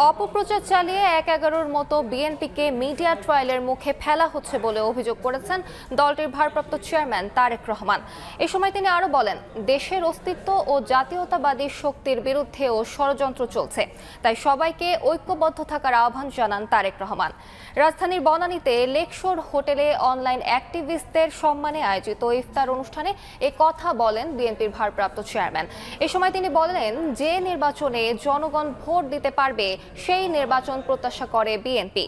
অপপ্রচার চালিয়ে ১/১১-র মতো বিএনপিকে মিডিয়া ট্রায়ালের মুখে ফেলা হচ্ছে বলে অভিযোগ করেছেন দলটির ভারপ্রাপ্ত চেয়ারম্যান তারেক রহমান। এ সময় তিনি আরো বলেন, দেশের অস্তিত্ব ও জাতীয়তাবাদী শক্তির বিরুদ্ধেও ষড়যন্ত্র চলছে, তাই সবাইকে ঐক্যবদ্ধ থাকার আহ্বান জানান তারেক রহমান। রাজধানীর বনানীতে লেকশোর হোটেলে অনলাইন অ্যাক্টিভিস্টদের সম্মানে আয়োজিত ইফতার অনুষ্ঠানে এ কথা বলেন বিএনপির ভারপ্রাপ্ত চেয়ারম্যান। এ সময় তিনি বলেন, যে নির্বাচনে জনগণ ভোট দিতে পারবে সেই নির্বাচন প্রত্যাশা করে বিএনপি।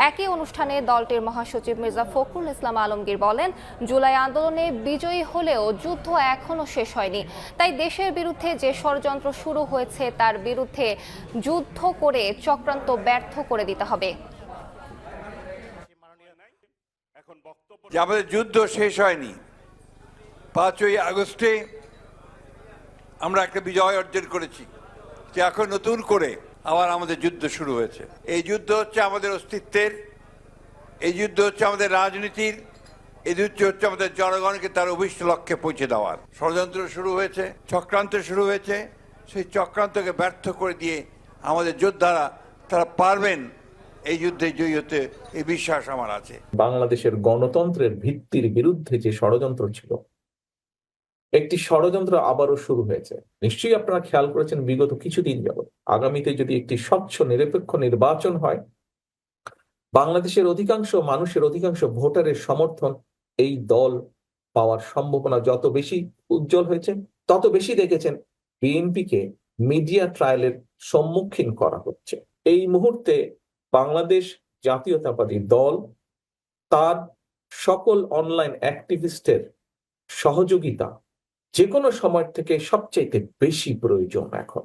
একই অনুষ্ঠানে দলটির মহাসচিব মির্জা ফখরুল ইসলাম আলমগীর বলেন, জুলাই আন্দোলনে বিজয়ী হলেও যুদ্ধ এখনো শেষ হয়নি, তাই দেশের বিরুদ্ধে যে ষড়যন্ত্র শুরু হয়েছে তার বিরুদ্ধে যুদ্ধ করে চক্রান্ত ব্যর্থ করে দিতে হবে। আমাদের যুদ্ধ শেষ হয়নি। 5ই আগস্টে আমরা একটা বিজয় অর্জন করেছি, যে এখন নতুন করে আবার আমাদের যুদ্ধ শুরু হয়েছে। এই যুদ্ধ হচ্ছে আমাদের অস্তিত্বের, এই যুদ্ধ হচ্ছে আমাদের রাজনীতির, এই যুদ্ধ হচ্ছে আমাদের জনগণকে তার অভিষ্ট লক্ষ্যে পৌঁছে দেওয়ার। ষড়যন্ত্র শুরু হয়েছে, চক্রান্ত শুরু হয়েছে, সেই চক্রান্তকে ব্যর্থ করে দিয়ে আমাদের যোদ্ধারা তারা পারবেন এই যুদ্ধে জয়ী হতে, এই বিশ্বাস আমার আছে। বাংলাদেশের গণতন্ত্রের ভিত্তির বিরুদ্ধে যে ষড়যন্ত্র ছিল, একটি ষড়যন্ত্র আবারও শুরু হয়েছে। নিশ্চয়ই আপনারা খেয়াল করেছেন, বিগত কিছুদিন যাবৎ আগামীতে যদি একটি স্বচ্ছ নিরপেক্ষ নির্বাচন হয়, বাংলাদেশের অধিকাংশ মানুষের, অধিকাংশ ভোটারের সমর্থন এই দল পাওয়ার সম্ভাবনা যত বেশি উজ্জ্বল হয়েছে, তত বেশি দেখেছেন বিএনপিকে মিডিয়া ট্রায়ালের সম্মুখীন করা হচ্ছে। এই মুহূর্তে বাংলাদেশ জাতীয়তাবাদী দল তার সকল অনলাইন অ্যাক্টিভিস্টের সহযোগিতা যে কোনো সময় থেকে সবচেয়ে বেশি প্রয়োজন এখন।